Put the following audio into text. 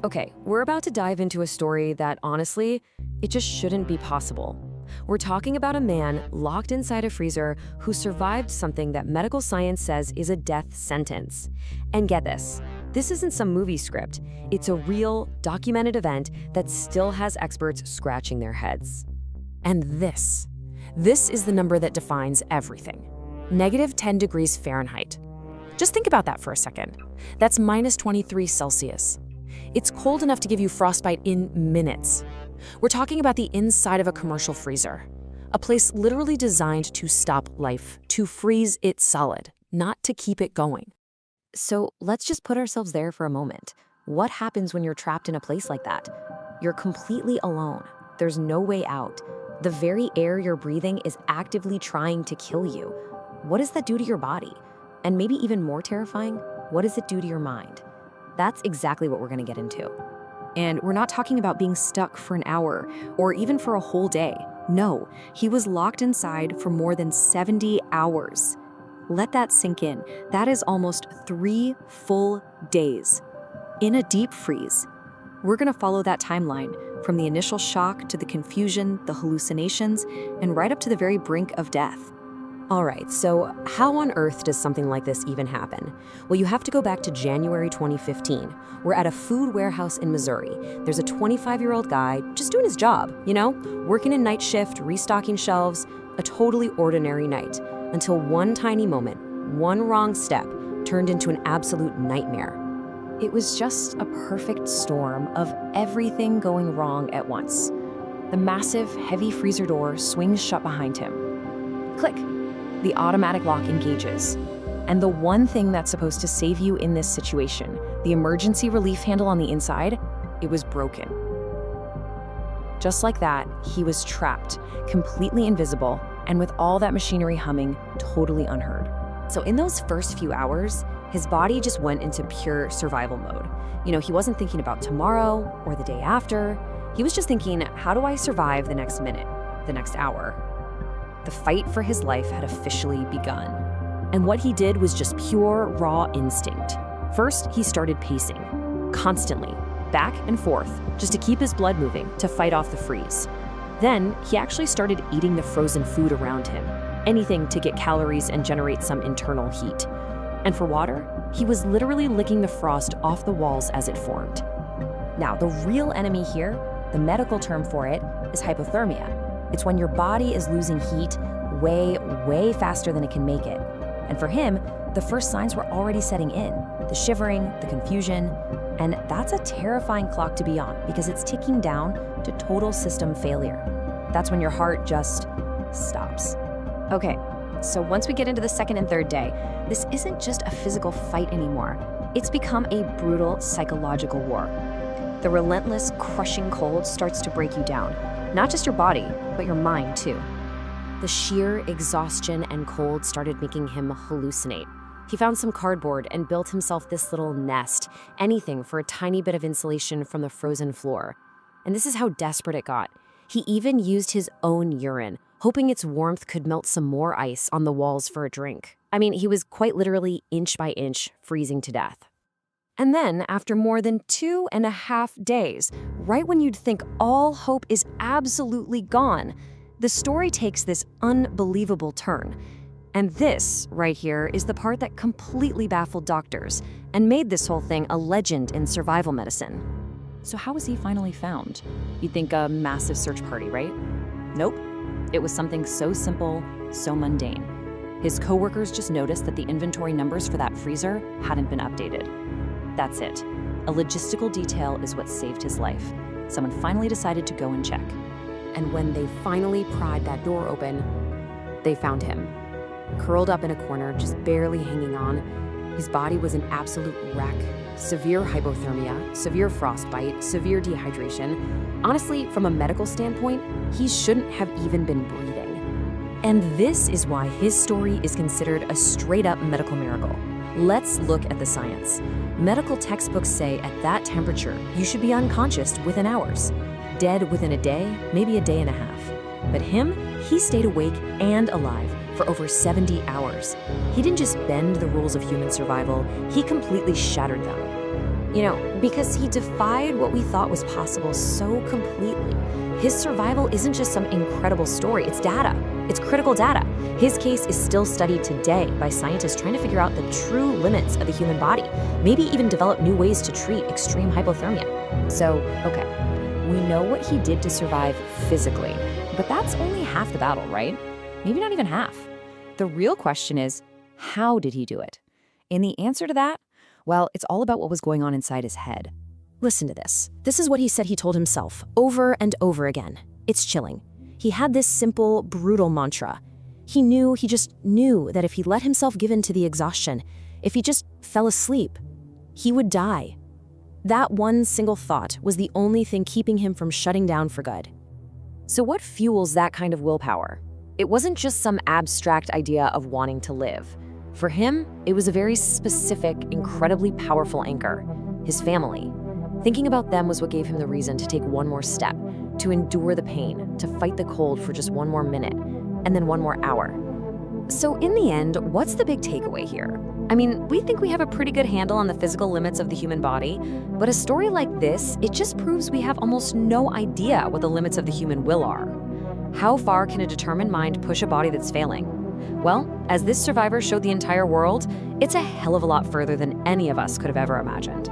Okay, we're about to dive into a story that, honestly, it just shouldn't be possible. We're talking about a man locked inside a freezer who survived something that medical science says is a death sentence. And get this isn't some movie script. It's a real, documented event that still has experts scratching their heads. And this is the number that defines everything. -10 degrees Fahrenheit. Just think about that for a second. That's -23 Celsius. It's cold enough to give you frostbite in minutes. We're talking about the inside of a commercial freezer, a place literally designed to stop life, to freeze it solid, not to keep it going. So let's just put ourselves there for a moment. What happens when you're trapped in a place like that? You're completely alone. There's no way out. The very air you're breathing is actively trying to kill you. What does that do to your body? And maybe even more terrifying, what does it do to your mind? That's exactly what we're going to get into. And we're not talking about being stuck for an hour or even for a whole day. No, he was locked inside for more than 70 hours. Let that sink in. That is almost 3 full days in a deep freeze. We're going to follow that timeline from the initial shock to the confusion, the hallucinations, and right up to the very brink of death. All right, so how on earth does something like this even happen? Well, you have to go back to January 2015. We're at a food warehouse in Missouri. There's a 25-year-old guy just doing his job, working a night shift, restocking shelves, a totally ordinary night, until one tiny moment, one wrong step, turned into an absolute nightmare. It was just a perfect storm of everything going wrong at once. The massive, heavy freezer door swings shut behind him. Click. The automatic lock engages. And the one thing that's supposed to save you in this situation, the emergency relief handle on the inside, it was broken. Just like that, he was trapped, completely invisible, and with all that machinery humming, totally unheard. So in those first few hours, his body just went into pure survival mode. He wasn't thinking about tomorrow or the day after. He was just thinking, how do I survive the next minute, the next hour? The fight for his life had officially begun. And what he did was just pure, raw instinct. First, he started pacing, constantly, back and forth, just to keep his blood moving, to fight off the freeze. Then, he actually started eating the frozen food around him, anything to get calories and generate some internal heat. And for water, he was literally licking the frost off the walls as it formed. Now, the real enemy here, the medical term for it, is hypothermia. It's when your body is losing heat way, way faster than it can make it. And for him, the first signs were already setting in. The shivering, the confusion, and that's a terrifying clock to be on because it's ticking down to total system failure. That's when your heart just stops. Okay, so once we get into the second and third day, this isn't just a physical fight anymore. It's become a brutal psychological war. The relentless, crushing cold starts to break you down. Not just your body, but your mind too. The sheer exhaustion and cold started making him hallucinate. He found some cardboard and built himself this little nest, anything for a tiny bit of insulation from the frozen floor. And this is how desperate it got. He even used his own urine, hoping its warmth could melt some more ice on the walls for a drink. I mean, he was quite literally inch by inch freezing to death. And then, after more than 2.5 days, right when you'd think all hope is absolutely gone, the story takes this unbelievable turn. And this, right here, is the part that completely baffled doctors and made this whole thing a legend in survival medicine. So how was he finally found? You'd think a massive search party, right? Nope. It was something so simple, so mundane. His coworkers just noticed that the inventory numbers for that freezer hadn't been updated. That's it. A logistical detail is what saved his life. Someone finally decided to go and check. And when they finally pried that door open, they found him. Curled up in a corner, just barely hanging on. His body was an absolute wreck. Severe hypothermia, severe frostbite, severe dehydration. Honestly, from a medical standpoint, he shouldn't have even been breathing. And this is why his story is considered a straight-up medical miracle. Let's look at the science. Medical textbooks say at that temperature, you should be unconscious within hours, dead within a day, maybe a day and a half. But him, he stayed awake and alive for over 70 hours. He didn't just bend the rules of human survival, he completely shattered them. Because he defied what we thought was possible so completely. His survival isn't just some incredible story, it's data. It's critical data. His case is still studied today by scientists trying to figure out the true limits of the human body, maybe even develop new ways to treat extreme hypothermia. So, okay, we know what he did to survive physically, but that's only half the battle, right? Maybe not even half. The real question is, how did he do it? And the answer to that, well, it's all about what was going on inside his head. Listen to this. This is what he said he told himself over and over again. It's chilling. He had this simple, brutal mantra. He just knew that if he let himself give in to the exhaustion, if he just fell asleep, he would die. That one single thought was the only thing keeping him from shutting down for good. So what fuels that kind of willpower? It wasn't just some abstract idea of wanting to live. For him, it was a very specific, incredibly powerful anchor, his family. Thinking about them was what gave him the reason to take one more step, to endure the pain, to fight the cold for just one more minute, and then one more hour. So in the end, what's the big takeaway here? I mean, we think we have a pretty good handle on the physical limits of the human body, but a story like this, it just proves we have almost no idea what the limits of the human will are. How far can a determined mind push a body that's failing? Well, as this survivor showed the entire world, it's a hell of a lot further than any of us could have ever imagined.